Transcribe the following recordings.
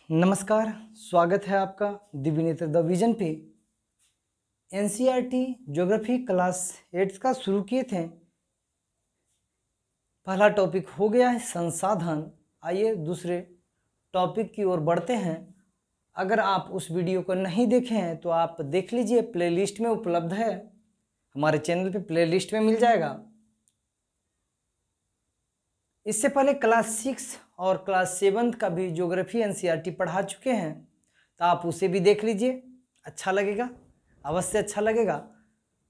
नमस्कार, स्वागत है आपका दिव्य नेत्र द विजन पे। एनसीईआरटी ज्योग्राफी क्लास 8 का शुरू किए थे। पहला टॉपिक हो गया है संसाधन। आइए दूसरे टॉपिक की ओर बढ़ते हैं। अगर आप उस वीडियो को नहीं देखे हैं तो आप देख लीजिए, प्लेलिस्ट में उपलब्ध है, हमारे चैनल पे प्लेलिस्ट में मिल जाएगा। इससे पहले क्लास 6 और क्लास 7 का भी ज्योग्राफी एनसीईआरटी पढ़ा चुके हैं, तो आप उसे भी देख लीजिए, अच्छा लगेगा, अवश्य अच्छा लगेगा,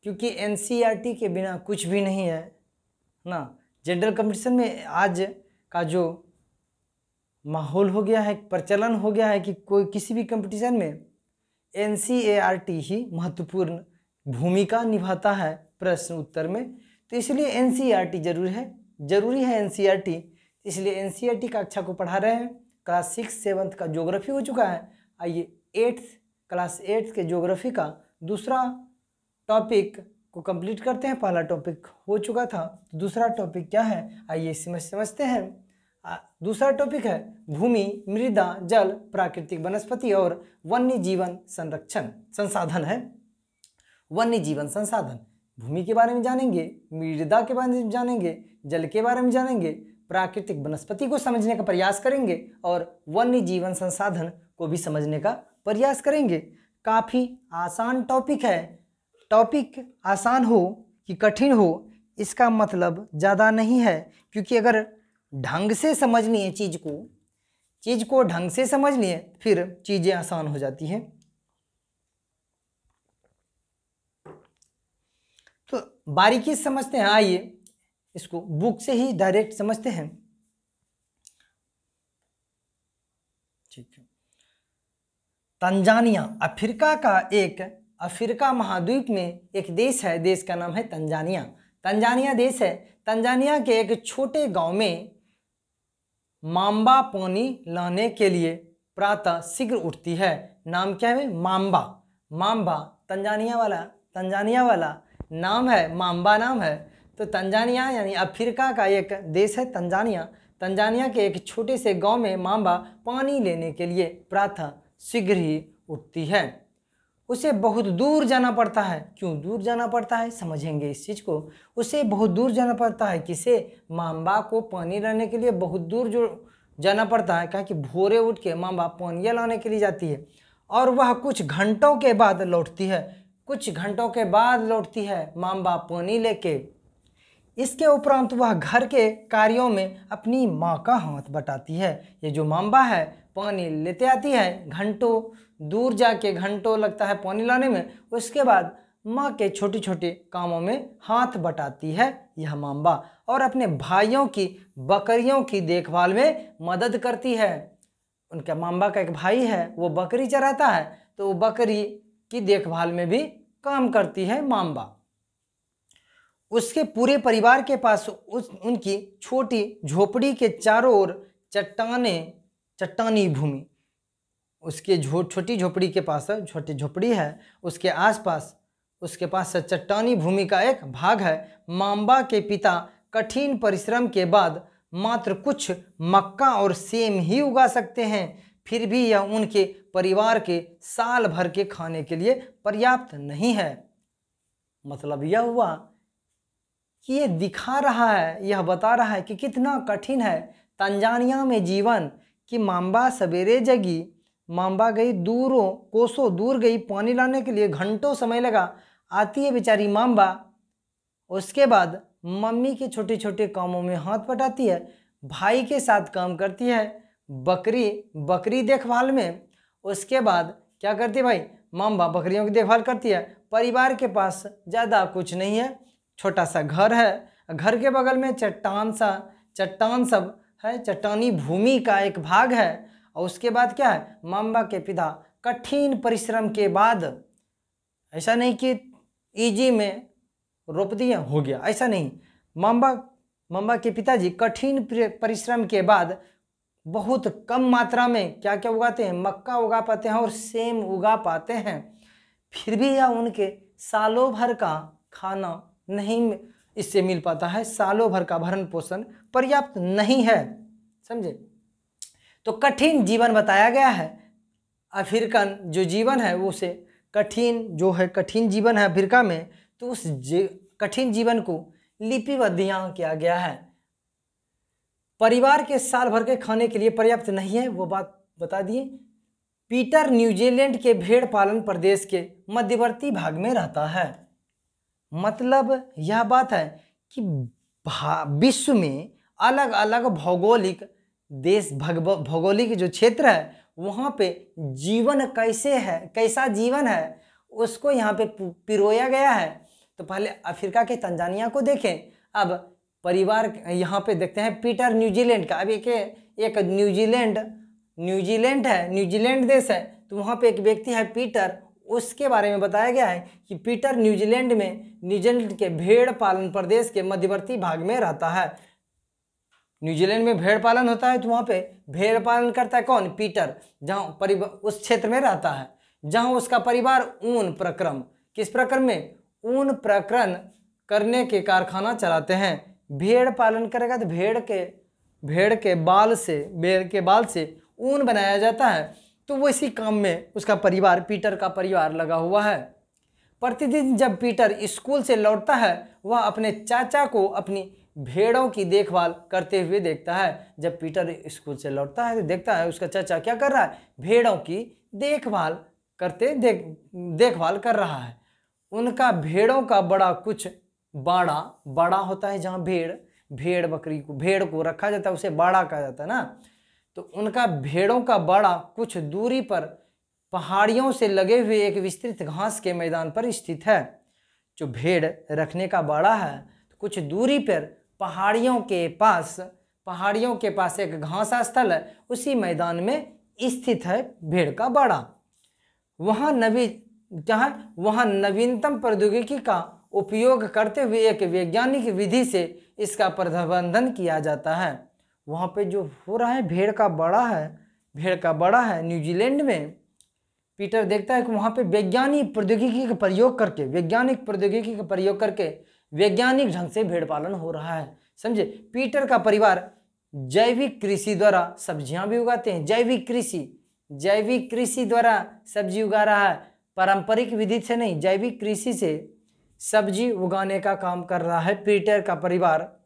क्योंकि एनसीईआरटी के बिना कुछ भी नहीं है ना। जनरल कंपटीशन में आज का जो माहौल हो गया है, प्रचलन हो गया है कि कोई किसी भी कंपटीशन में एनसीईआरटी ही महत्वपूर्ण भूमिका निभाता है प्रश्न उत्तर में। तो इसलिए एनसीईआरटी जरूरी है एनसीईआरटी, इसलिए एनसीईआरटी कक्षा को पढ़ा रहे हैं। क्लास 6 7 का ज्योग्राफी हो चुका है। आइए क्लास 8 के ज्योग्राफी का दूसरा टॉपिक को कंप्लीट करते हैं। पहला टॉपिक हो चुका था, तो दूसरा टॉपिक क्या है आइए समझते हैं। दूसरा टॉपिक है भूमि, मृदा, जल, प्राकृतिक वनस्पति और वन्य जीवन संसाधन है। वन्य जीवन संसाधन, भूमि के बारे में जानेंगे, मृदा के बारे में जानेंगे, जल के बारे में जानेंगे, प्राकृतिक वनस्पति को समझने का प्रयास करेंगे और वन्य जीवन संसाधन को भी समझने का प्रयास करेंगे। काफ़ी आसान टॉपिक है। टॉपिक आसान हो कि कठिन हो इसका मतलब ज़्यादा नहीं है, क्योंकि अगर ढंग से समझ लिए चीज़ को ढंग से समझ लिए फिर चीज़ें आसान हो जाती हैं। तो बारीकी से समझते हैं। आइए इसको बुक से ही डायरेक्ट समझते हैं। ठीक है। तंजानिया अफ्रीका महाद्वीप में एक देश है। देश का नाम है तंजानिया। तंजानिया देश है। तंजानिया के एक छोटे गांव में मांबा पानी लाने के लिए प्रातः शीघ्र उठती है। नाम क्या है? मांबा। तंजानिया वाला नाम है, मांबा नाम है। तो तंजानिया यानी अफ्रीका का एक देश है तंजानिया। तंजानिया के एक छोटे से गांव में मांबा पानी लेने के लिए प्रातः शीघ्र ही उठती है। उसे बहुत दूर जाना पड़ता है। क्यों दूर जाना पड़ता है समझेंगे इस चीज़ को। उसे बहुत दूर जाना पड़ता है, किसे? मांबा को पानी लाने के लिए बहुत दूर जो जाना पड़ता है, कि भोरे उठ के मांबा पानी लाने के लिए जाती है और वह कुछ घंटों के बाद लौटती है मांबा पानी लेके। इसके उपरांत वह घर के कार्यों में अपनी माँ का हाथ बटाती है। ये जो मांबा है पानी लेते आती है, घंटों दूर जाके घंटों लगता है पानी लाने में। उसके बाद माँ के छोटे छोटे कामों में हाथ बटाती है यह मांबा और अपने भाइयों की बकरियों की देखभाल में मदद करती है। उनका मांबा का एक भाई है, वो बकरी चराता है, तो वो बकरी की देखभाल में भी काम करती है मांबा। उसके पूरे परिवार के पास उनकी छोटी झोपड़ी के चारों ओर चट्टानी भूमि, उसके छोटी झोपड़ी के पास छोटी झोपड़ी है, उसके पास चट्टानी भूमि का एक भाग है। मांबा के पिता कठिन परिश्रम के बाद मात्र कुछ मक्का और सेम ही उगा सकते हैं, फिर भी यह उनके परिवार के साल भर के खाने के लिए पर्याप्त नहीं है। मतलब यह हुआ कि ये दिखा रहा है, यह बता रहा है कि कितना कठिन है तंजानिया में जीवन। कि मांबा सवेरे जगी, मांबा गई कोसों दूर गई पानी लाने के लिए, घंटों समय लगा, आती है बेचारी मांबा। उसके बाद मम्मी के छोटे छोटे कामों में हाथ बटाती है, भाई के साथ काम करती है बकरी देखभाल में। उसके बाद क्या करती है भाई? मांबा बकरियों की देखभाल करती है। परिवार के पास ज़्यादा कुछ नहीं है, छोटा सा घर है, घर के बगल में चट्टान सब है, चट्टानी भूमि का एक भाग है। और उसके बाद क्या है? मांबा के पिता कठिन परिश्रम के बाद, ऐसा नहीं कि इजी में रोप दिया हो गया, ऐसा नहीं। मांबा के पिताजी कठिन परिश्रम के बाद बहुत कम मात्रा में क्या क्या उगाते हैं? मक्का उगा पाते हैं और सेम उगा पाते हैं। फिर भी यह उनके सालों भर का खाना नहीं इससे मिल पाता है, सालों भर का भरण पोषण पर्याप्त नहीं है, समझे? तो कठिन जीवन बताया गया है। अफ्रीकन जो जीवन है वो उसे कठिन जीवन है अफ्रीका में, तो उस कठिन जीवन को लिपिबद्ध यहाँ किया गया है। परिवार के साल भर के खाने के लिए पर्याप्त नहीं है, वो बात बता दिए। पीटर न्यूजीलैंड के भेड़ पालन प्रदेश के मध्यवर्ती भाग में रहता है। मतलब यह बात है कि विश्व में अलग अलग भौगोलिक जो क्षेत्र है वहाँ पे जीवन कैसा जीवन है उसको यहाँ पे पिरोया गया है। तो पहले अफ्रीका के तंजानिया को देखें। अब परिवार यहाँ पे देखते हैं पीटर न्यूजीलैंड का। अब एक न्यूजीलैंड है, न्यूजीलैंड देश है, तो वहाँ पे एक व्यक्ति है पीटर, उसके बारे में बताया गया है कि पीटर न्यूजीलैंड के भेड़ पालन प्रदेश के मध्यवर्ती भाग में रहता है। न्यूजीलैंड में भेड़ पालन होता है, तो वहाँ पे भेड़ पालन करता है कौन? पीटर, जहाँ परिवार उस क्षेत्र में रहता है जहाँ उसका परिवार किस प्रक्रम में ऊन प्रक्रम करने के कारखाना चलाते हैं। भेड़ पालन करेगा तो भेड़ के बाल से ऊन बनाया जाता है, तो वो इसी काम में उसका पीटर का परिवार लगा हुआ है। प्रतिदिन जब पीटर स्कूल से लौटता है वह अपने चाचा को अपनी भेड़ों की देखभाल करते हुए देखता है। जब पीटर स्कूल से लौटता है तो देखता है उसका चाचा क्या कर रहा है? भेड़ों की देखभाल कर रहा है। उनका भेड़ों का बाड़ा होता है, जहाँ भेड़ को रखा जाता है उसे बाड़ा कहा जाता है ना। तो उनका भेड़ों का बाड़ा कुछ दूरी पर पहाड़ियों से लगे हुए एक विस्तृत घास के मैदान पर स्थित है। जो भेड़ रखने का बाड़ा है तो कुछ दूरी पर पहाड़ियों के पास एक घासा स्थल है, उसी मैदान में स्थित है भेड़ का बाड़ा। वहाँ नवीनतम प्रौद्योगिकी का उपयोग करते हुए एक वैज्ञानिक विधि से इसका प्रबंधन किया जाता है। वहाँ पे जो हो रहा है भेड़ का बड़ा है न्यूजीलैंड में। पीटर देखता है कि वहाँ पे वैज्ञानिक प्रौद्योगिकी का प्रयोग करके वैज्ञानिक ढंग से भेड़ पालन हो रहा है। समझे? पीटर का परिवार जैविक कृषि द्वारा सब्जियां भी उगाते हैं। जैविक कृषि द्वारा सब्जी उगा रहा है, पारंपरिक विधि से नहीं, जैविक कृषि से सब्जी उगाने का काम कर रहा है पीटर का परिवार।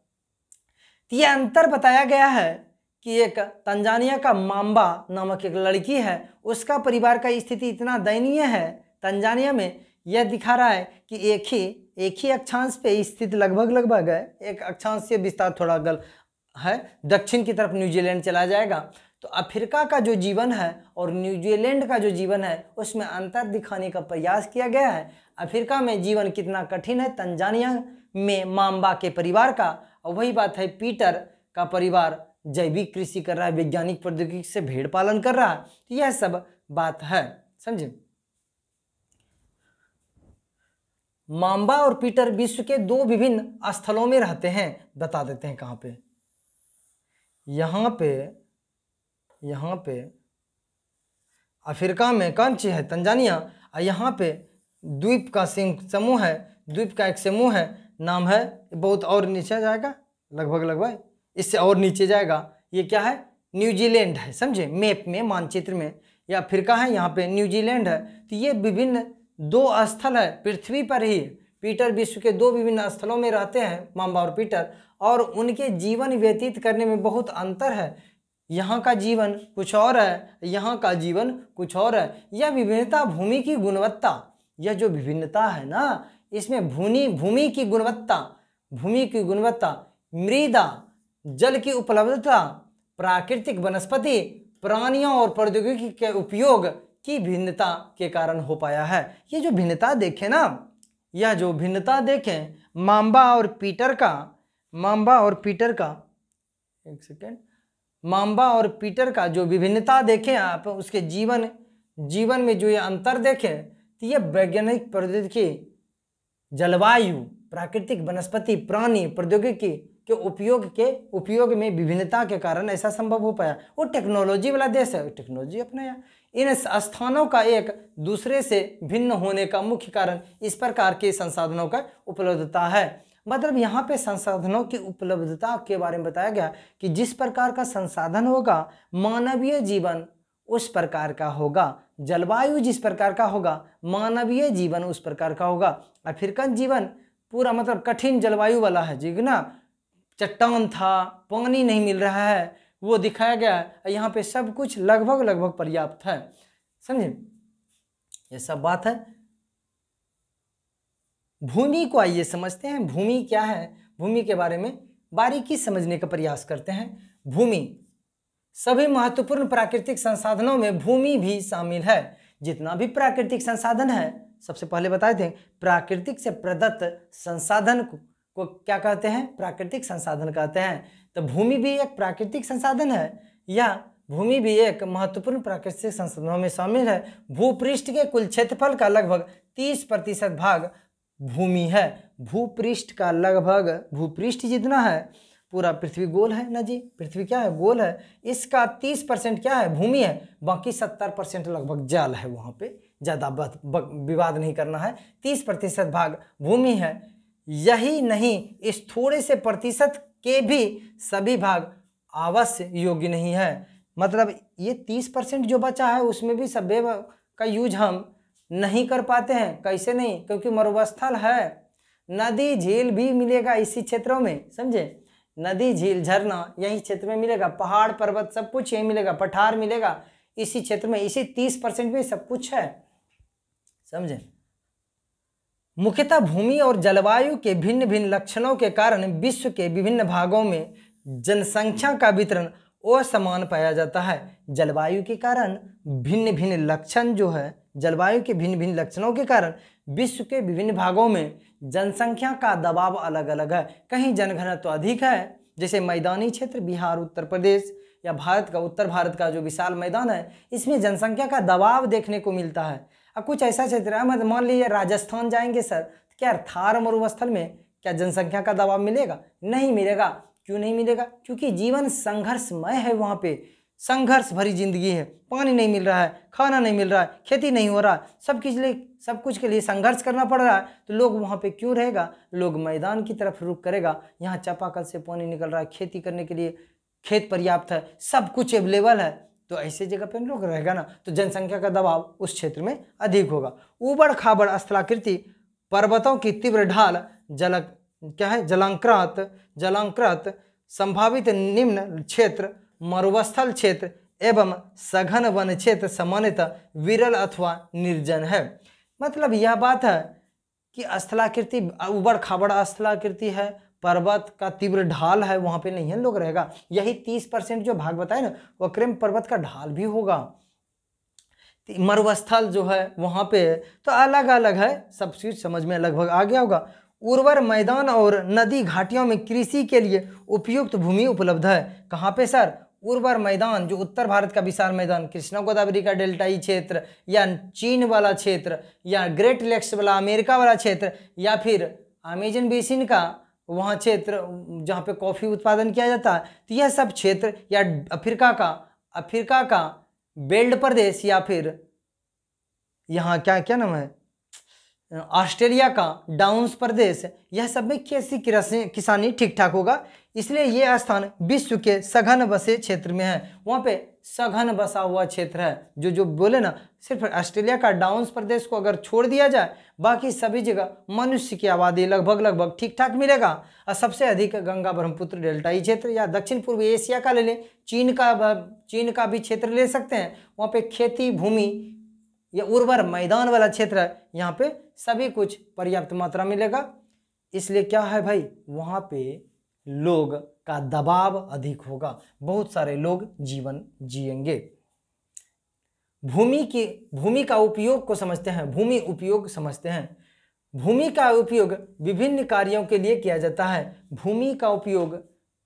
यह अंतर बताया गया है कि एक तंजानिया का माम्बा नामक एक लड़की है, उसका परिवार का स्थिति इतना दयनीय है तंजानिया में। यह दिखा रहा है कि एक ही अक्षांश पे स्थित लगभग है। एक अक्षांश से विस्तार थोड़ा गल है, दक्षिण की तरफ न्यूजीलैंड चला जाएगा। तो अफ्रीका का जो जीवन है और न्यूजीलैंड का जो जीवन है उसमें अंतर दिखाने का प्रयास किया गया है। अफ्रीका में जीवन कितना कठिन है तंजानिया में माम्बा के परिवार का, और वही बात है पीटर का परिवार जैविक कृषि कर रहा है, वैज्ञानिक प्रौद्योगिकी से भेड़ पालन कर रहा है। तो यह सब बात है, समझे? माम्बा और पीटर विश्व के दो विभिन्न स्थलों में रहते हैं। बता देते हैं कहाँ पे। यहाँ पे अफ्रीका में कौन सी है? तंजानिया। और यहाँ पे द्वीप का एक समूह है, नाम है, बहुत और नीचे जाएगा, लगभग इससे और नीचे जाएगा। ये क्या है? न्यूजीलैंड है, समझे? मैप में, मानचित्र में ये अफ्रीका है, यहाँ पे न्यूजीलैंड है। तो ये विभिन्न दो स्थल है पृथ्वी पर ही। पीटर विश्व के दो विभिन्न स्थलों में रहते हैं, माम्बा और पीटर, और उनके जीवन व्यतीत करने में बहुत अंतर है। यहाँ का जीवन कुछ और है, यहाँ का जीवन कुछ और है। यह विभिन्नता भूमि की गुणवत्ता, यह जो विभिन्नता है ना, इसमें भूमि की गुणवत्ता, मृदा, जल की उपलब्धता, प्राकृतिक वनस्पति, प्राणियों और प्रौद्योगिकी के उपयोग की भिन्नता के कारण हो पाया है। ये जो भिन्नता देखें ना, यह जो भिन्नता देखें माम्बा और पीटर का जो विभिन्नता देखें आप, उसके जीवन में जो ये अंतर देखें, तो ये वैज्ञानिक प्रौद्योगिकी, जलवायु, प्राकृतिक वनस्पति, प्राणी, प्रौद्योगिकी के उपयोग में विभिन्नता के कारण ऐसा संभव हो पाया। वो टेक्नोलॉजी वाला देश है, टेक्नोलॉजी अपनाया। इन स्थानों का एक दूसरे से भिन्न होने का मुख्य कारण इस प्रकार के संसाधनों का उपलब्धता है। मतलब यहाँ पे संसाधनों की उपलब्धता के बारे में बताया गया कि जिस प्रकार का संसाधन होगा मानवीय जीवन उस प्रकार का होगा, जलवायु जिस प्रकार का होगा मानवीय जीवन उस प्रकार का होगा। अफ्रीकन जीवन पूरा मतलब कठिन जलवायु वाला है जी ना, चट्टान था, पानी नहीं मिल रहा है, वो दिखाया गया है। यहाँ पे सब कुछ लगभग पर्याप्त है, समझे, ये सब बात है। भूमि को आइए समझते हैं, भूमि क्या है, भूमि के बारे में बारीकी समझने का प्रयास करते हैं। भूमि, सभी महत्वपूर्ण प्राकृतिक संसाधनों में भूमि भी शामिल है। जितना भी प्राकृतिक संसाधन है, सबसे पहले बताए थे प्राकृतिक से प्रदत्त संसाधन को क्या कहते हैं, प्राकृतिक संसाधन कहते हैं। तो भूमि भी एक प्राकृतिक संसाधन है या भूमि भी एक महत्वपूर्ण प्राकृतिक संसाधनों में शामिल है। भूपृष्ठ के कुल क्षेत्रफल का लगभग 30% भाग भूमि है। भूपृष्ठ का लगभग, भूपृष्ठ जितना है पूरा पृथ्वी गोल है ना जी, पृथ्वी क्या है, गोल है, इसका 30% क्या है, भूमि है, बाकी 70% लगभग जल है। वहाँ पे ज़्यादा विवाद नहीं करना है, 30% भाग भूमि है। यही नहीं, इस थोड़े से प्रतिशत के भी सभी भाग आवास योग्य नहीं है। मतलब ये 30% जो बचा है उसमें भी सभ्य का यूज हम नहीं कर पाते हैं। कैसे नहीं, क्योंकि मरुस्थल है, नदी झील भी मिलेगा इसी क्षेत्रों में, समझे, नदी झील झरना यही क्षेत्र में मिलेगा, पहाड़ पर्वत सब कुछ यही मिलेगा, पठार मिलेगा इसी क्षेत्र में, इसी 30% में सब कुछ है, समझे। मुख्यतः भूमि और जलवायु के भिन्न भिन्न लक्षणों के कारण विश्व के विभिन्न भागों में जनसंख्या का वितरण असमान पाया जाता है। जलवायु के कारण भिन्न भिन्न लक्षण जो है, जलवायु के भिन्न भिन्न लक्षणों के कारण विश्व के विभिन्न भागों में जनसंख्या का दबाव अलग अलग है। कहीं जनघनत्व अधिक है, जैसे मैदानी क्षेत्र बिहार उत्तर प्रदेश या भारत का उत्तर भारत का जो विशाल मैदान है, इसमें जनसंख्या का दबाव देखने को मिलता है। अब कुछ ऐसा क्षेत्र है, मतलब मान लीजिए राजस्थान जाएंगे सर, तो क्या थार मरुस्थल में क्या जनसंख्या का दबाव मिलेगा, नहीं मिलेगा। क्यों नहीं मिलेगा, क्योंकि जीवन संघर्षमय है, वहाँ पे संघर्ष भरी जिंदगी है, पानी नहीं मिल रहा है, खाना नहीं मिल रहा है, खेती नहीं हो रहा, सब कुछ के लिए संघर्ष करना पड़ रहा है। तो लोग वहाँ पे क्यों रहेगा, लोग मैदान की तरफ रुख करेगा। यहाँ चापाकल से पानी निकल रहा है, खेती करने के लिए खेत पर्याप्त है, सब कुछ अवेलेबल है, तो ऐसे जगह पे लोग रहेगा ना, तो जनसंख्या का दबाव उस क्षेत्र में अधिक होगा। ऊबड़ खाबड़ स्थलाकृति, पर्वतों की तीव्र ढाल, जलांकृत संभावित निम्न क्षेत्र, मरुस्थल क्षेत्र एवं सघन वन क्षेत्र सामान्यतः विरल अथवा निर्जन है। मतलब यह बात है कि स्थलाकृति ऊबड़ खाबड़ स्थलाकृति है, पर्वत का तीव्र ढाल है, वहाँ पे नहीं है लोग रहेगा। यही 30% जो भाग बताए ना, वो क्रम पर्वत का ढाल भी होगा। मरुस्थल जो है वहाँ पे तो अलग अलग है, सब चीज समझ में लगभग आ गया होगा। उर्वर मैदान और नदी घाटियों में कृषि के लिए उपयुक्त भूमि उपलब्ध है। कहाँ पे सर, उर्वर मैदान, जो उत्तर भारत का विशाल मैदान, कृष्णा गोदावरी का डेल्टाई क्षेत्र या चीन वाला क्षेत्र या ग्रेट लेक्स वाला अमेरिका वाला क्षेत्र या फिर अमेजन बेसिन का वहाँ क्षेत्र जहाँ पे कॉफ़ी उत्पादन किया जाता है, तो यह सब क्षेत्र, या अफ्रीका का बेल्ट प्रदेश, या फिर यहाँ क्या नाम है, ऑस्ट्रेलिया का डाउन्स प्रदेश, यह सब में किसानी ठीक ठाक होगा। इसलिए ये स्थान विश्व के सघन बसे क्षेत्र में है। वहाँ पे सघन बसा हुआ क्षेत्र है, जो बोले ना, सिर्फ ऑस्ट्रेलिया का डाउन्स प्रदेश को अगर छोड़ दिया जाए, बाकी सभी जगह मनुष्य की आबादी लगभग ठीक ठाक मिलेगा। और सबसे अधिक गंगा ब्रह्मपुत्र डेल्टाई क्षेत्र, या दक्षिण पूर्व एशिया का ले लें, चीन का भी क्षेत्र ले सकते हैं। वहाँ पे खेती भूमि या उर्वर मैदान वाला क्षेत्र है, यहाँ पे सभी कुछ पर्याप्त मात्रा मिलेगा। इसलिए क्या है भाई, वहाँ पे लोग का दबाव अधिक होगा, बहुत सारे लोग जीवन जिएंगे। भूमि का उपयोग को समझते हैं, भूमि उपयोग समझते हैं। भूमि का उपयोग विभिन्न कार्यों के लिए किया जाता है। भूमि का उपयोग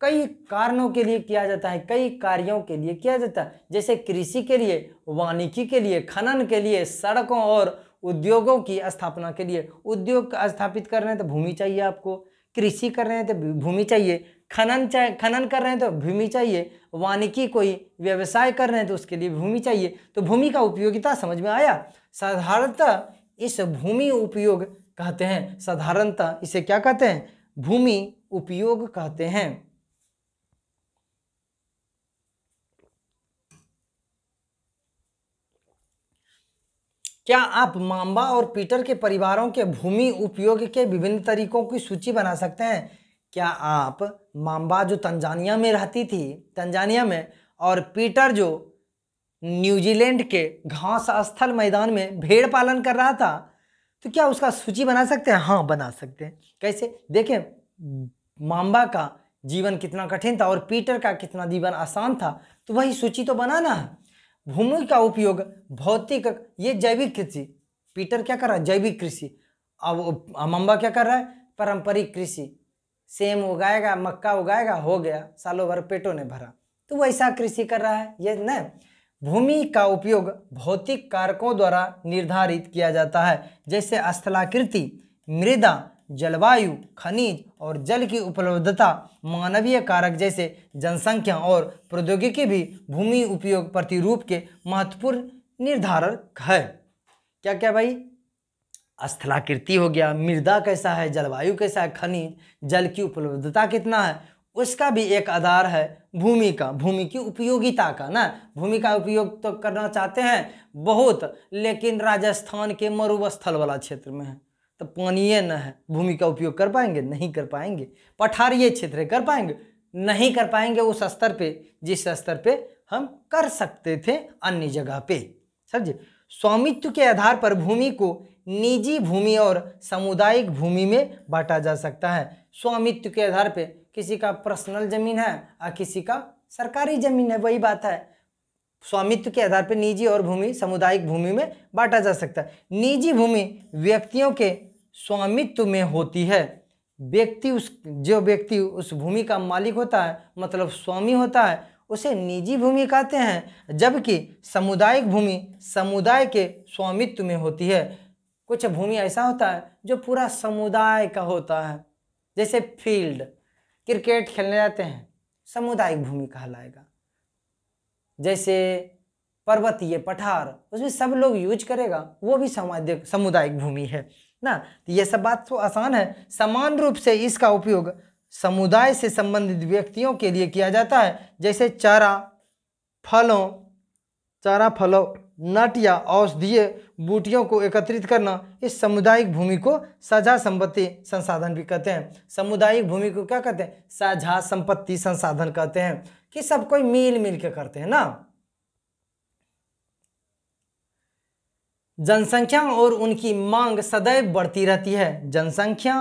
कई कारणों के लिए किया जाता है, कई कार्यों के लिए किया जाता है, जैसे कृषि के लिए, वानिकी के लिए, खनन के लिए, सड़कों और उद्योगों की स्थापना के लिए। उद्योग स्थापित करने तो भूमि चाहिए आपको, कृषि कर रहे हैं तो भूमि चाहिए, खनन कर रहे हैं तो भूमि चाहिए, वानिकी कोई व्यवसाय कर रहे हैं तो उसके लिए भूमि चाहिए। तो भूमि का उपयोगिता समझ में आया। साधारणतः इस भूमि उपयोग कहते हैं, साधारणतः इसे क्या कहते हैं, भूमि उपयोग कहते हैं। क्या आप मांबा और पीटर के परिवारों के भूमि उपयोग के विभिन्न तरीकों की सूची बना सकते हैं? क्या आप मांबा जो तंजानिया में रहती थी, तंजानिया में, और पीटर जो न्यूजीलैंड के घास स्थल मैदान में भेड़ पालन कर रहा था, तो क्या उसका सूची बना सकते हैं? हाँ, बना सकते हैं। कैसे? देखें, मांबा का जीवन कितना कठिन था और पीटर का कितना जीवन आसान था, तो वही सूची तो बनाना है। भूमि का उपयोग भौतिक, ये जैविक कृषि, पीटर क्या कर रहा है, जैविक कृषि। अब मांबा क्या कर रहा है, पारंपरिक कृषि, सेम उगाएगा, मक्का उगाएगा, हो गया, सालों भर पेटों ने भरा, तो वैसा कृषि कर रहा है ये न। भूमि का उपयोग भौतिक कारकों द्वारा निर्धारित किया जाता है, जैसे स्थलाकृति, मृदा, जलवायु, खनिज और जल की उपलब्धता। मानवीय कारक जैसे जनसंख्या और प्रौद्योगिकी भी भूमि उपयोग प्रतिरूप के महत्वपूर्ण निर्धारक है। क्या क्या भाई, स्थलाकृति हो गया, मृदा कैसा है, जलवायु कैसा है, खनिज, जल की उपलब्धता कितना है, उसका भी एक आधार है भूमि का, भूमि की उपयोगिता का ना। भूमि का उपयोग तो करना चाहते हैं बहुत, लेकिन राजस्थान के मरुस्थल वाला क्षेत्र में है तो पानी न है, भूमि का उपयोग कर पाएंगे? नहीं कर पाएंगे। पठारीय क्षेत्र कर पाएंगे? नहीं कर पाएंगे उस स्तर पे जिस स्तर पे हम कर सकते थे अन्य जगह पे। समझे? स्वामित्व के आधार पर भूमि को निजी भूमि और सामुदायिक भूमि में बांटा जा सकता है। स्वामित्व के आधार पे किसी का पर्सनल जमीन है और किसी का सरकारी जमीन है, वही बात है। स्वामित्व के आधार पर निजी और भूमि सामुदायिक भूमि में बांटा जा सकता है। निजी भूमि व्यक्तियों के स्वामित्व में होती है। जो व्यक्ति उस भूमि का मालिक होता है, मतलब स्वामी होता है, उसे निजी भूमि कहते हैं, जबकि सामुदायिक भूमि समुदाय के स्वामित्व में होती है। कुछ भूमि ऐसा होता है जो पूरा समुदाय का होता है, जैसे फील्ड, क्रिकेट खेलने जाते हैं, सामुदायिक भूमि कहलाएगा। जैसे पर्वतीय पठार, उसमें सब लोग यूज करेगा, वो भी सामुदायिक भूमि है ना। तो ये सब बात तो आसान है। समान रूप से इसका उपयोग समुदाय से संबंधित व्यक्तियों के लिए किया जाता है, जैसे चारा फलों, नट या औषधीय बूटियों को एकत्रित करना। इस सामुदायिक भूमि को साझा संपत्ति संसाधन भी कहते हैं। सामुदायिक भूमि को क्या कहते हैं? साझा संपत्ति संसाधन कहते हैं, कि सब कोई मिल के करते हैं ना। जनसंख्या और उनकी मांग सदैव बढ़ती रहती है। जनसंख्या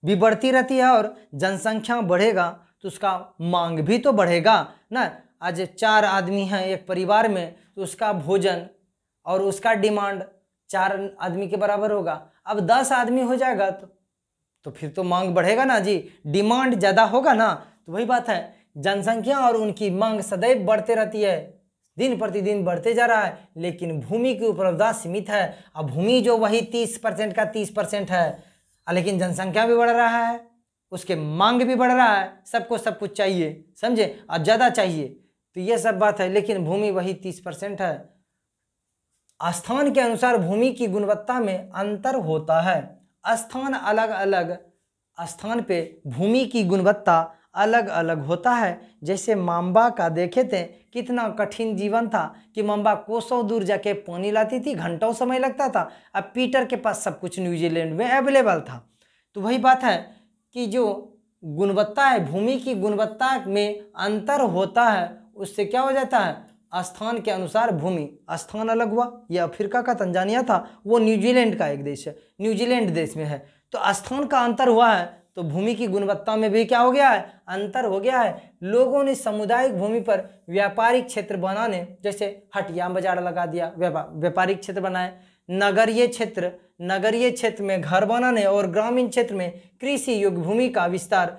भी बढ़ती रहती है और जनसंख्या बढ़ेगा तो उसका मांग भी तो बढ़ेगा ना। आज 4 आदमी हैं एक परिवार में, तो उसका भोजन और उसका डिमांड 4 आदमी के बराबर होगा। अब 10 आदमी हो जाएगा तो फिर तो मांग बढ़ेगा ना जी, डिमांड ज़्यादा होगा ना। तो वही बात है, जनसंख्या और उनकी मांग सदैव बढ़ते रहती है, दिन प्रतिदिन बढ़ते जा रहा है, लेकिन भूमि की उपलब्धता सीमित है। अब भूमि जो वही 30% का 30% है, लेकिन जनसंख्या भी बढ़ रहा है, उसके मांग भी बढ़ रहा है, सबको सब कुछ चाहिए, समझे, और ज़्यादा चाहिए। तो ये सब बात है, लेकिन भूमि वही 30% है। स्थान के अनुसार भूमि की गुणवत्ता में अंतर होता है। स्थान अलग अलग स्थान पे भूमि की गुणवत्ता अलग अलग होता है। जैसे मांबा का देखे थे, कितना कठिन जीवन था कि मांबा कोसों दूर जाके पानी लाती थी, घंटों समय लगता था। अब पीटर के पास सब कुछ न्यूजीलैंड में अवेलेबल था। तो वही बात है कि जो गुणवत्ता है, भूमि की गुणवत्ता में अंतर होता है, उससे क्या हो जाता है, स्थान के अनुसार भूमि, स्थान अलग हुआ। यह अफ्रीका का तंजानिया था, वो न्यूजीलैंड का एक देश है, न्यूजीलैंड देश में है। तो स्थान का अंतर हुआ है तो भूमि की गुणवत्ता में भी क्या हो गया है, अंतर हो गया है। लोगों ने सामुदायिक भूमि पर व्यापारिक क्षेत्र बनाने, जैसे हटिया बाजार लगा दिया, व्यापारिक क्षेत्र बनाए। नगरीय क्षेत्र में घर बनाने और ग्रामीण क्षेत्र में कृषि योग्य भूमि का विस्तार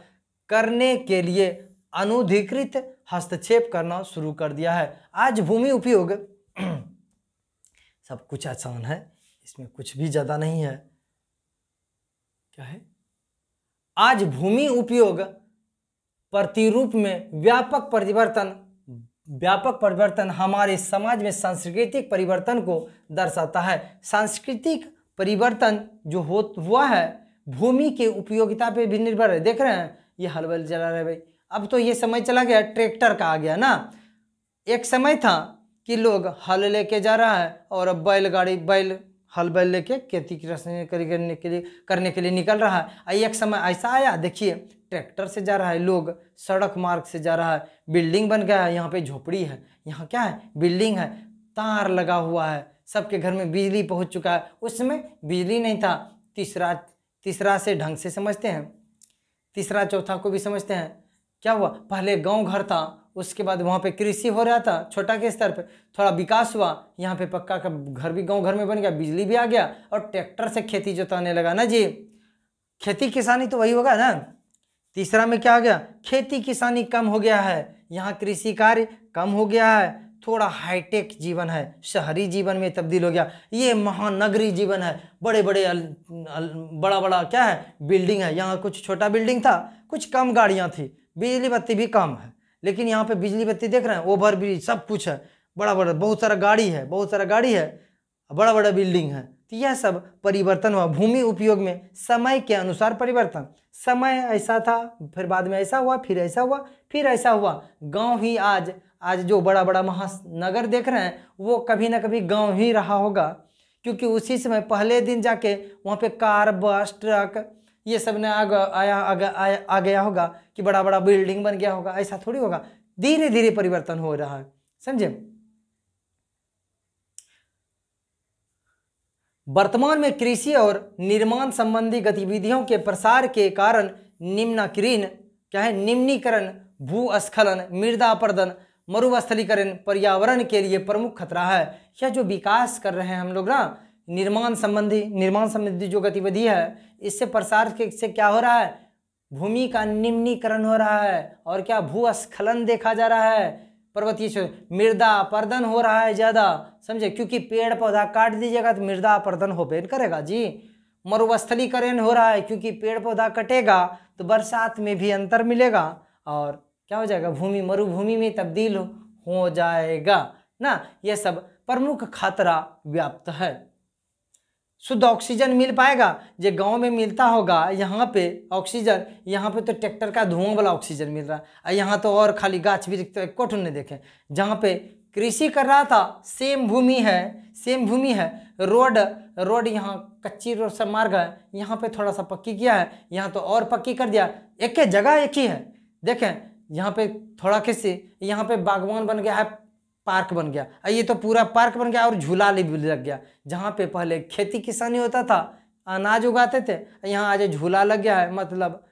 करने के लिए अनधिकृत हस्तक्षेप करना शुरू कर दिया है। आज भूमि उपयोग सब कुछ आसान है, इसमें कुछ भी ज़्यादा नहीं है। क्या है? आज भूमि उपयोग प्रतिरूप में व्यापक परिवर्तन हमारे समाज में सांस्कृतिक परिवर्तन को दर्शाता है। सांस्कृतिक परिवर्तन जो हुआ है भूमि के उपयोगिता पे भी निर्भर है। देख रहे हैं ये हल बैल चला रहे भाई, अब तो ये समय चला गया ट्रैक्टर का आ गया ना। एक समय था कि लोग हल लेके जा रहा है और अब बैल हल बैल लेके खेती करने के लिए निकल रहा है। एक समय ऐसा आया देखिए ट्रैक्टर से जा रहा है, लोग सड़क मार्ग से जा रहा है, बिल्डिंग बन गया है, यहाँ पे झोपड़ी है, यहाँ क्या है बिल्डिंग है, तार लगा हुआ है, सबके घर में बिजली पहुँच चुका है। उस समय बिजली नहीं था। तीसरा से ढंग से समझते हैं, तीसरा चौथा को भी समझते हैं। क्या हुआ, पहले गांव घर था, उसके बाद वहाँ पे कृषि हो रहा था छोटा के स्तर पे, थोड़ा विकास हुआ, यहाँ पे पक्का का घर भी गांव घर में बन गया, बिजली भी आ गया और ट्रैक्टर से खेती जोताने लगा ना जी। खेती किसानी तो वही होगा ना। तीसरा में क्या आ गया, खेती किसानी कम हो गया है, यहाँ कृषि कार्य कम हो गया है, थोड़ा हाईटेक जीवन है, शहरी जीवन में तब्दील हो गया, ये महानगरी जीवन है, बड़े बड़े बड़ा क्या है बिल्डिंग है। यहाँ कुछ छोटा बिल्डिंग था, कुछ कम गाड़ियाँ थी, बिजली बत्ती भी कम है, लेकिन यहाँ पे बिजली बत्ती देख रहे हैं, ओवर ब्रिज सब कुछ है, बड़ा बहुत सारा गाड़ी है, बड़ा बड़ा बिल्डिंग है। तो यह सब परिवर्तन हुआ भूमि उपयोग में समय के अनुसार परिवर्तन। समय ऐसा था, फिर बाद में ऐसा हुआ, फिर ऐसा हुआ, फिर ऐसा हुआ। गांव ही आज जो बड़ा बड़ा महानगर देख रहे हैं वो कभी ना कभी गांव ही रहा होगा, क्योंकि उसी समय पहले दिन जाके वहाँ पे कार बस ट्रक ये सब ने आ गया होगा कि बड़ा बड़ा बिल्डिंग बन गया होगा। ऐसा थोड़ी होगा, धीरे धीरे परिवर्तन हो रहा है, समझे। वर्तमान में कृषि और निर्माण संबंधी गतिविधियों के प्रसार के कारण निम्नीकरण, भूस्खलन, मृदा अपरदन, मरुस्थलीकरण पर्यावरण के लिए प्रमुख खतरा है। यह जो विकास कर रहे हैं हम लोग ना, निर्माण संबंधी जो गतिविधि है, इससे प्रसार से क्या हो रहा है, भूमि का निम्नीकरण हो रहा है और क्या भूस्खलन देखा जा रहा है, पर्वतीय मृदा अपरदन हो रहा है ज़्यादा, समझे, क्योंकि पेड़ पौधा काट दीजिएगा तो मृदा अपरदन हो बेन करेगा जी। मरुस्थलीकरण हो रहा है क्योंकि पेड़ पौधा कटेगा तो बरसात में भी अंतर मिलेगा और क्या हो जाएगा, भूमि मरुभूमि में तब्दील हो जाएगा ना। यह सब प्रमुख खतरा व्याप्त है। शुद्ध ऑक्सीजन मिल पाएगा, जो गांव में मिलता होगा यहाँ पे ऑक्सीजन, यहाँ पे तो ट्रैक्टर का धुआं वाला ऑक्सीजन मिल रहा है, यहाँ तो और खाली गाछ वृक्ष तो एक ने देखे। जहाँ पे कृषि कर रहा था सेम भूमि है, रोड यहाँ कच्ची रोड से मार्ग है, यहाँ पे थोड़ा सा पक्की किया है, यहाँ तो और पक्की कर दिया, एक जगह एक ही है। देखें यहाँ पे थोड़ा किसी, यहाँ पे बागवान बन गया है, पार्क बन गया, ये तो पूरा पार्क बन गया और झूला भी लग गया। जहाँ पे पहले खेती किसानी होता था, अनाज उगाते थे, यहाँ आज झूला लग गया है, मतलब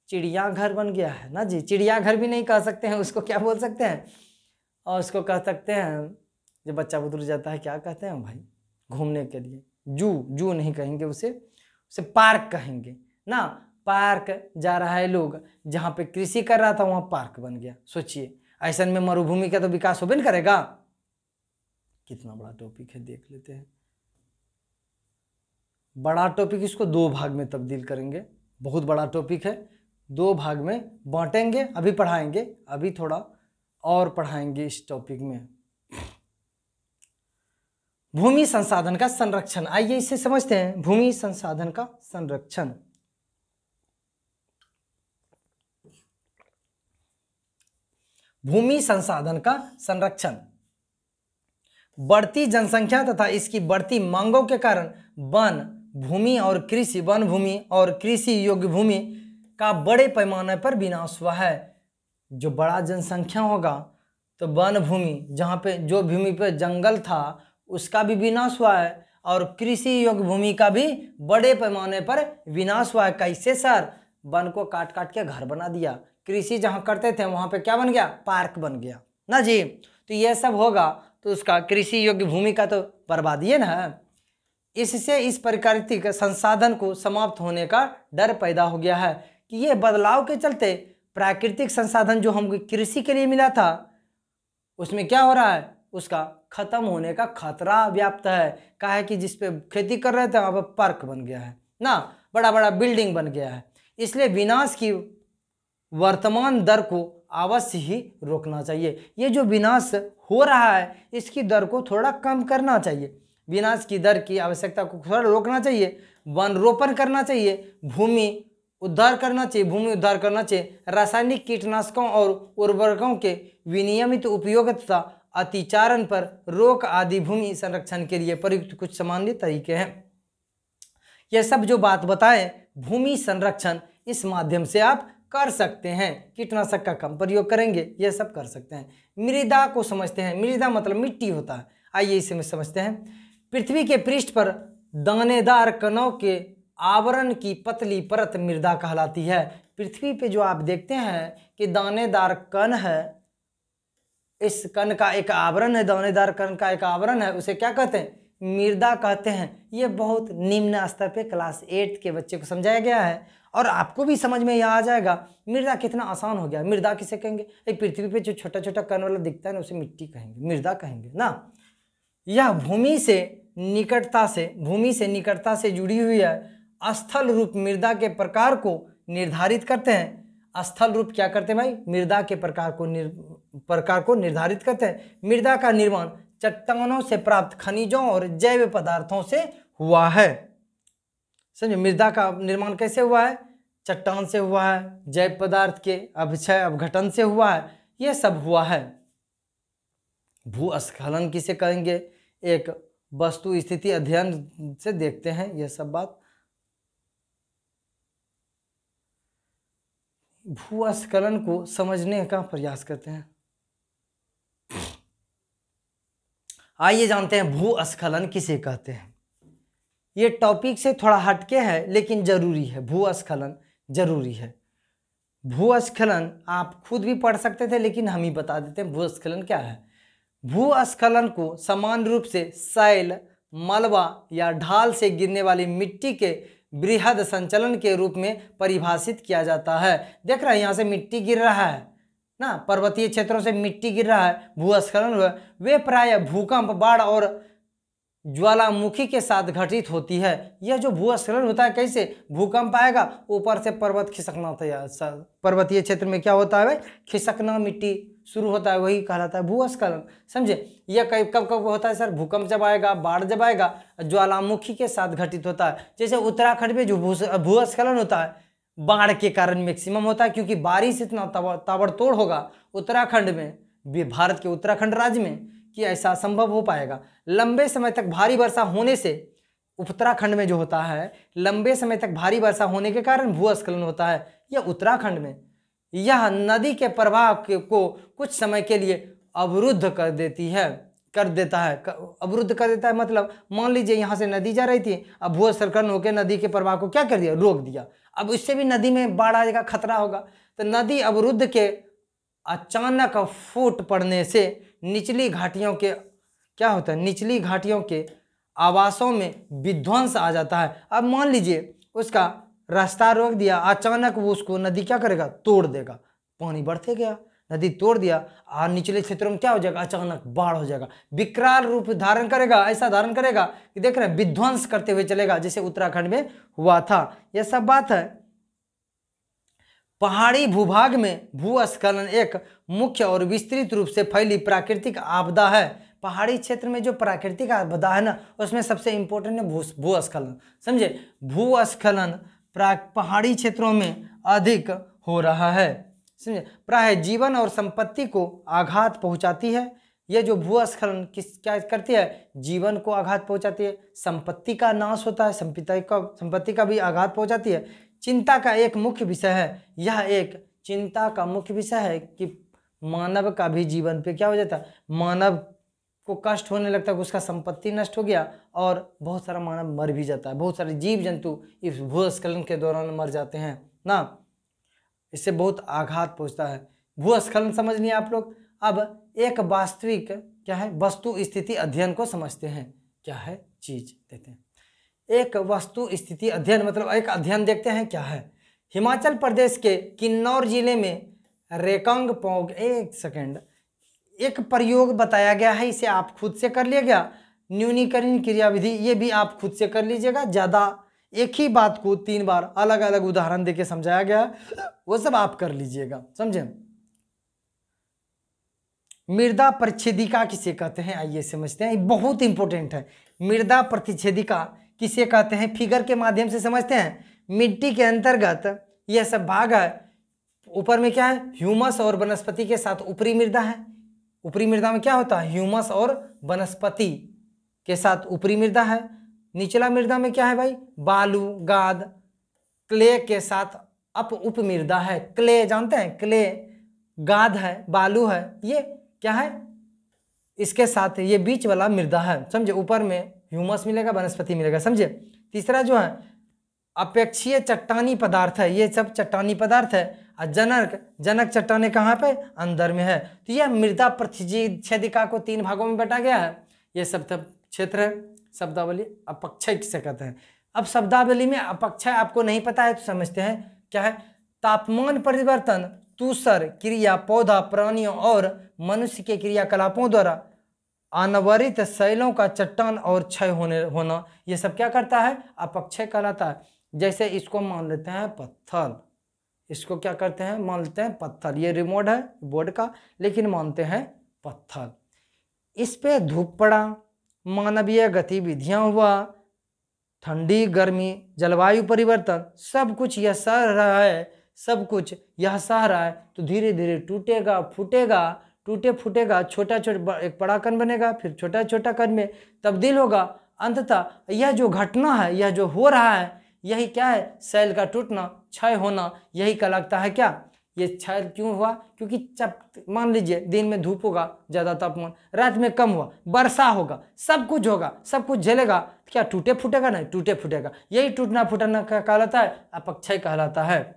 चिड़ियाघर बन गया है ना जी। चिड़ियाघर भी नहीं कह सकते हैं उसको, क्या बोल सकते हैं, और उसको कह सकते हैं जब बच्चा बुजुर्ग जाता है क्या कहते हैं भाई, घूमने के लिए जू नहीं कहेंगे उसे पार्क कहेंगे ना। पार्क जा रहा है लोग, जहाँ पे कृषि कर रहा था वहाँ पार्क बन गया। सोचिए ऐसा में मरुभूमि का तो विकास हो भी नहीं करेगा। कितना बड़ा टॉपिक है, देख लेते हैं। बड़ा टॉपिक, इसको 2 भाग में तब्दील करेंगे, बहुत बड़ा टॉपिक है, 2 भाग में बांटेंगे। अभी पढ़ाएंगे, अभी थोड़ा और पढ़ाएंगे इस टॉपिक में। भूमि संसाधन का संरक्षण, आइए इसे समझते हैं। भूमि संसाधन का संरक्षण, भूमि संसाधन का संरक्षण बढ़ती जनसंख्या तथा इसकी बढ़ती मांगों के कारण वन भूमि और कृषि योग्य भूमि का बड़े पैमाने पर विनाश हुआ है। जो बड़ा जनसंख्या होगा तो वन भूमि, जहाँ पे जो भूमि पे जंगल था उसका भी विनाश हुआ है और कृषि योग्य भूमि का भी बड़े पैमाने पर विनाश हुआ है। कैसे सर, वन को काट काट के घर बना दिया, कृषि जहाँ करते थे वहाँ पे क्या बन गया, पार्क बन गया ना जी। तो ये सब होगा तो उसका कृषि योग्य भूमि का तो बर्बादी है ना। इससे इस प्राकृतिक संसाधन को समाप्त होने का डर पैदा हो गया है कि ये बदलाव के चलते प्राकृतिक संसाधन जो हमको कृषि के लिए मिला था उसमें क्या हो रहा है, उसका खत्म होने का खतरा व्याप्त है। कहा है कि जिस पे खेती कर रहे थे वहाँ पर पार्क बन गया है ना, बड़ा बड़ा बिल्डिंग बन गया है। इसलिए विनाश की वर्तमान दर को अवश्य ही रोकना चाहिए। ये जो विनाश हो रहा है इसकी दर को थोड़ा कम करना चाहिए, विनाश की दर की आवश्यकता को थोड़ा रोकना चाहिए, वन रोपण करना चाहिए, भूमि उद्धार करना चाहिए, रासायनिक कीटनाशकों और उर्वरकों के विनियमित उपयोग तथा अतिचारण पर रोक आदि भूमि संरक्षण के लिए प्रयुक्त कुछ सामान्य तरीके हैं। यह सब जो बात बताएं भूमि संरक्षण इस माध्यम से आप कर सकते हैं, कीटनाशक का कम प्रयोग करेंगे, यह सब कर सकते हैं। मृदा को समझते हैं, मृदा मतलब मिट्टी होता है, आइए इसे समझते हैं। पृथ्वी के पृष्ठ पर दानेदार कणों के आवरण की पतली परत मृदा कहलाती है। पृथ्वी पे जो आप देखते हैं कि दानेदार कण है, इस कण का एक आवरण है, दानेदार कण का एक आवरण है, उसे क्या कहते हैं? मृदा कहते हैं। ये बहुत निम्न स्तर पे क्लास 8 के बच्चे को समझाया गया है और आपको भी समझ में यह आ जाएगा। मृदा कितना आसान हो गया। मृदा किसे कहेंगे? एक पृथ्वी पे जो छोटा छोटा कण वाला दिखता है ना उसे मिट्टी कहेंगे, मृदा कहेंगे ना। यह भूमि से निकटता से जुड़ी हुई है। स्थल रूप मृदा के प्रकार को निर्धारित करते हैं। स्थल रूप क्या करते हैं भाई? मृदा के प्रकार को निर्धारित करते हैं। मृदा का निर्माण चट्टानों से प्राप्त खनिजों और जैव पदार्थों से हुआ है। समझे? मृदा का निर्माण कैसे हुआ है? चट्टान से हुआ है, जैव पदार्थ के अपक्षय अपघटन से हुआ है, यह सब हुआ है। भूस्खलन किसे कहेंगे? एक वस्तु स्थिति अध्ययन से देखते हैं यह सब बात। भूस्खलन को समझने का प्रयास करते हैं। आइए जानते हैं भूस्खलन किसे कहते हैं। ये टॉपिक से थोड़ा हटके है लेकिन जरूरी है, भूस्खलन जरूरी है। भूस्खलन आप खुद भी पढ़ सकते थे लेकिन हम ही बता देते हैं भूस्खलन क्या है। भूस्खलन को सामान्य रूप से शैल, मलबा या ढाल से गिरने वाली मिट्टी के बृहद संचलन के रूप में परिभाषित किया जाता है। देख रहे हैं यहाँ से मिट्टी गिर रहा है ना, पर्वतीय क्षेत्रों से मिट्टी गिर रहा है, भूस्खलन हुआ। वे प्रायः भूकंप, बाढ़ और ज्वालामुखी के साथ घटित होती है। यह जो भूस्खलन होता है कैसे? भूकंप आएगा, ऊपर से पर्वत खिसकना होता है। पर्वतीय क्षेत्र में क्या होता है भाई? खिसकना, मिट्टी शुरू होता है, वही कहलाता है भूस्खलन। समझे? यह कब कब होता है सर? भूकंप जब आएगा, बाढ़ जब आएगा, ज्वालामुखी के साथ घटित होता है। जैसे उत्तराखंड में जो भूस्खलन होता है बाढ़ के कारण मैक्सिमम होता है, क्योंकि बारिश इतना ताबड़तोड़ होगा उत्तराखंड में, भारत के उत्तराखंड राज्य में, कि ऐसा संभव हो पाएगा। लंबे समय तक भारी वर्षा होने से उत्तराखंड में जो होता है, लंबे समय तक भारी वर्षा होने के कारण भूस्खलन होता है। यह उत्तराखंड में यह नदी के प्रवाह को कुछ समय के लिए अवरुद्ध कर देता है। अवरुद्ध कर देता है मतलब मान लीजिए यहाँ से नदी जा रही थी, अब भूस्खलन होकर नदी के प्रवाह को क्या कर दिया? रोक दिया। अब इससे भी नदी में बाढ़ आएगा, खतरा होगा। तो नदी अवरुद्ध के अचानक फूट पड़ने से निचली घाटियों के क्या होता है? निचली घाटियों के आवासों में विध्वंस आ जाता है। अब मान लीजिए उसका रास्ता रोक दिया, अचानक वो उसको नदी क्या करेगा? तोड़ देगा। पानी बढ़ते गया, नदी तोड़ दिया और निचले क्षेत्रों में क्या हो जाएगा? अचानक बाढ़ हो जाएगा, विकराल रूप धारण करेगा। ऐसा धारण करेगा कि देख रहे हैं विध्वंस करते हुए चलेगा, जैसे उत्तराखंड में हुआ था। यह सब बात है। पहाड़ी भूभाग में भूस्खलन एक मुख्य और विस्तृत रूप से फैली प्राकृतिक आपदा है। पहाड़ी क्षेत्र में जो प्राकृतिक आपदा है ना, उसमें सबसे इंपॉर्टेंट है भूस्खलन। समझे? भूस्खलन पहाड़ी क्षेत्रों में अधिक हो रहा है। समझे? प्राय जीवन और संपत्ति को आघात पहुंचाती है। यह जो भूस्खलन क्या करती है? जीवन को आघात पहुंचाती है, संपत्ति का नाश होता है, संपत्ति का भी आघात पहुंचाती है। चिंता का एक मुख्य विषय है, यह एक चिंता का मुख्य विषय है कि मानव का भी जीवन पे क्या हो जाता है? मानव को कष्ट होने लगता है, उसका संपत्ति नष्ट हो गया और बहुत सारा मानव मर भी जाता है। बहुत सारे जीव जंतु इस भूस्खलन के दौरान मर जाते हैं ना। इससे बहुत आघात पहुंचता है। भूस्खलन समझ लिए आप लोग। अब एक वास्तविक क्या है? वस्तु स्थिति अध्ययन को समझते हैं। क्या है चीज देते हैं। एक वस्तु स्थिति अध्ययन मतलब एक अध्ययन देखते हैं क्या है। हिमाचल प्रदेश के किन्नौर जिले में रेकांगपोंग, एक सेकंड, एक प्रयोग बताया गया है, इसे आप खुद से कर लीजिएगा। न्यूनीकरण क्रियाविधि, ये भी आप खुद से कर लीजिएगा, ज़्यादा एक ही बात को 3 बार अलग अलग उदाहरण देके समझाया गया, वो सब आप कर लीजिएगा, समझे। मृदा परिच्छेदिका किसे कहते हैं, आइए समझते हैं, ये बहुत इंपॉर्टेंट है। मृदा परिच्छेदिका किसे कहते हैं, फिगर के माध्यम से समझते हैं। मिट्टी के अंतर्गत यह सब भाग है। ऊपर में क्या है, ह्यूमस और वनस्पति के साथ ऊपरी मृदा है। ऊपरी मृदा में क्या होता है, ह्यूमस और वनस्पति के साथ ऊपरी मृदा है। निचला मृदा में क्या है भाई, बालू, गाद, क्ले के साथ उप मृदा है। क्ले जानते हैं, क्ले गाद है, बालू है, ये क्या है, इसके साथ ये बीच वाला मृदा है, समझे। ऊपर में ह्यूमस मिलेगा, वनस्पति मिलेगा, समझे। तीसरा जो है अपेक्षीय चट्टानी पदार्थ है, ये सब चट्टानी पदार्थ है। और जनक चट्टाने कहाँ पे, अंदर में है। तो यह मृदा परिच्छेदिका को 3 भागों में बांटा गया है। ये सब क्षेत्र है। शब्दावली अपक्षय किसे कहते हैं। अब शब्दावली में अपक्षय आपको नहीं पता है तो समझते हैं क्या है। तापमान परिवर्तन, तूषर क्रिया, पौधा, प्राणियों और मनुष्य के क्रियाकलापों द्वारा अनवरित शैलों का चट्टान और क्षय होना, ये सब क्या करता है, अपक्षय कहलाता है। जैसे इसको मान लेते हैं पत्थर, इसको क्या करते हैं, मान लेते हैं पत्थर। ये रिमोट है बोर्ड का, लेकिन मानते हैं पत्थर। इस पे धूप पड़ा, मानवीय गतिविधियां हुआ, ठंडी गर्मी, जलवायु परिवर्तन, सब कुछ यह सह रहा है, सब कुछ यह सह रहा है। तो धीरे धीरे टूटेगा, फूटेगा, टूटे फूटेगा, छोटा छोटा एक बड़ा कण बनेगा, फिर छोटा छोटा कण में तब्दील होगा। अंततः यह जो घटना है, यह जो हो रहा है, यही क्या है, सेल का टूटना, क्षय होना, यही कहलाता है क्या। ये क्षय क्यों हुआ, क्योंकि मान लीजिए दिन में धूप होगा, ज़्यादा तापमान, रात में कम हुआ, वर्षा होगा, सब कुछ होगा, सब कुछ झेलेगा, क्या टूटे फूटेगा, नहीं टूटे फूटेगा। यही टूटना फूटना कहलाता है, अपक्षय कहलाता है।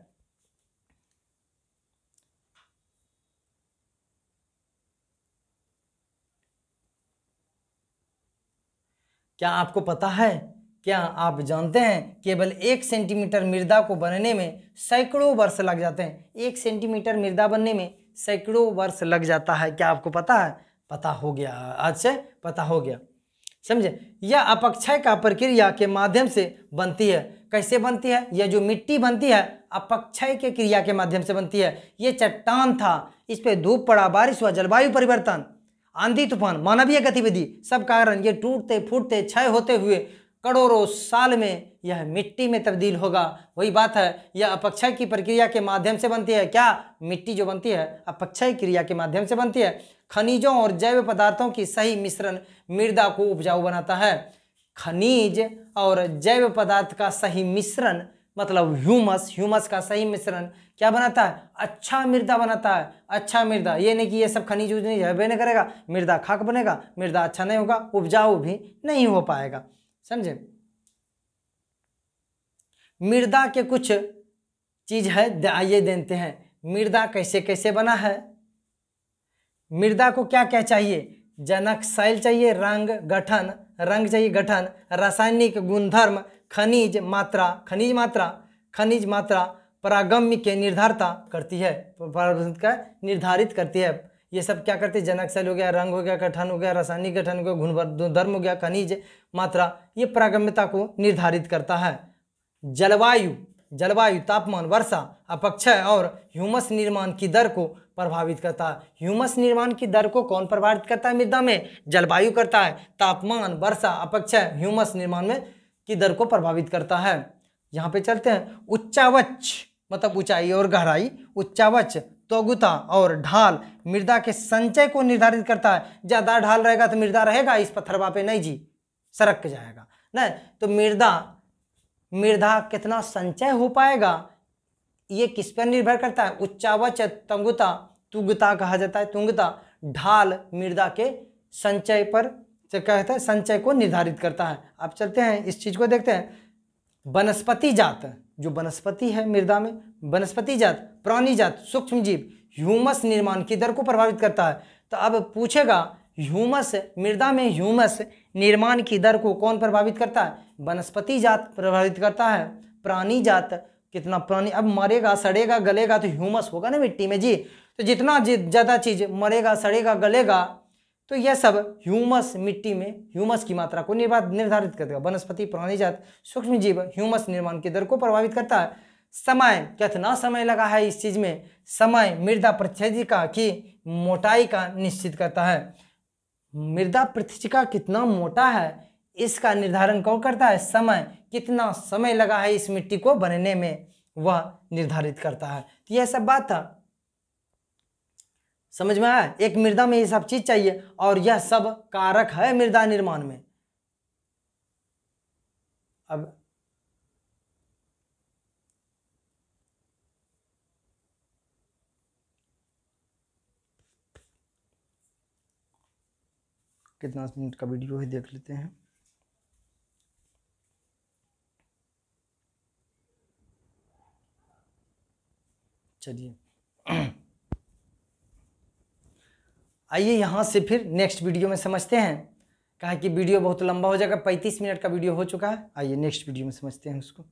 क्या आपको पता है, क्या आप जानते हैं, केवल 1 सेंटीमीटर मृदा को बनने में सैकड़ों वर्ष लग जाते हैं। 1 सेंटीमीटर मृदा बनने में सैकड़ों वर्ष लग जाता है। क्या आपको पता है, पता हो गया, आज से पता हो गया, समझे। यह अपक्षय का प्रक्रिया के माध्यम से बनती है। कैसे बनती है, यह जो मिट्टी बनती है अपक्षय के क्रिया के माध्यम से बनती है। ये चट्टान था, इस पे धूप पड़ा, बारिश हुआ, जलवायु परिवर्तन, आंधी तूफान, मानवीय गतिविधि, सब कारण ये टूटते फूटते क्षय होते हुए करोड़ों साल में यह मिट्टी में तब्दील होगा। वही बात है, यह अपक्षय की प्रक्रिया के माध्यम से बनती है। क्या, मिट्टी जो बनती है अपक्षय क्रिया के माध्यम से बनती है। खनिजों और जैव पदार्थों की सही मिश्रण मृदा को उपजाऊ बनाता है। खनिज और जैव पदार्थ का सही मिश्रण मतलब ह्यूमस का सही मिश्रण क्या बनाता है, अच्छा मृदा बनाता है। अच्छा मृदा, ये नहीं कि ये सब खनिज नहीं करेगा, मृदा खाक बनेगा, मृदा अच्छा नहीं होगा, उपजाऊ भी नहीं हो पाएगा, समझे। मृदा के कुछ चीज है, आइए देखते हैं मृदा कैसे कैसे बना है। मृदा को क्या क्या चाहिए, जनक शैल चाहिए, रंग चाहिए, गठन, रासायनिक गुणधर्म, खनिज मात्रा परागम्य के निर्धारित करती है। ये सब क्या करते हैं, जनक शैल हो गया, रंग हो गया, गठन हो गया, रासायनिक गठन हो गया, गुणधर्म हो गया, खनिज मात्रा, ये परागम्यता को निर्धारित करता है। जलवायु, तापमान, वर्षा, अपक्षय और ह्यूमस निर्माण की दर को प्रभावित करता है। ह्यूमस निर्माण की दर को कौन प्रभावित करता है मृदा में, जलवायु करता है। तापमान, वर्षा, अपक्षय ह्यूमस निर्माण में की दर को प्रभावित करता है। यहाँ पे चलते हैं। उच्चावच मतलब ऊंचाई और गहराई, उच्चावच, तोगुता और ढाल मृदा के संचय को निर्धारित करता है। ज्यादा ढाल रहेगा तो मृदा रहेगा इस पत्थरवा पे नहीं जी, सरक जाएगा नहीं। तो मृदा कितना संचय हो पाएगा ये किस पर निर्भर करता है, उच्चावच, तुंगता कहा जाता है, तुंगता ढाल मृदा के संचय पर कहते हैं, संचय को निर्धारित करता है। अब चलते हैं इस चीज को देखते हैं। वनस्पति जात, जो वनस्पति है मृदा में, वनस्पति जात, प्राणी जात, सूक्ष्म जीव ह्यूमस निर्माण की दर को प्रभावित करता है। तो अब पूछेगा ह्यूमस, मृदा में ह्यूमस निर्माण की दर को कौन प्रभावित करता है, वनस्पति जात प्रभावित करता है। प्राणी जात, कितना प्राणी अब मरेगा, सड़ेगा, गलेगा तो ह्यूमस होगा ना मिट्टी में जी। तो जितना ज़्यादा चीज मरेगा, सड़ेगा, गलेगा तो यह सब ह्यूमस मिट्टी में ह्यूमस की मात्रा को निर्धारित करता है। वनस्पति, प्राणी जात, सूक्ष्म जीव ह्यूमस निर्माण की दर को प्रभावित करता है। समय, कितना समय लगा है इस चीज में, समय मृदा पृष्ठिका की मोटाई का निश्चित करता है। मृदा पृष्ठिका कितना मोटा है इसका निर्धारण कौन करता है, समय। कितना समय लगा है इस मिट्टी को बनने में वह निर्धारित करता है। तो यह सब बात था, समझ में आया। एक मृदा में ये सब चीज चाहिए और यह सब कारक है मृदा निर्माण में। अब कितना मिनट का वीडियो है देख लेते हैं। चलिए आइए यहाँ से फिर नेक्स्ट वीडियो में समझते हैं, कहा कि वीडियो बहुत लंबा हो जाएगा, 35 मिनट का वीडियो हो चुका है। आइए नेक्स्ट वीडियो में समझते हैं उसको।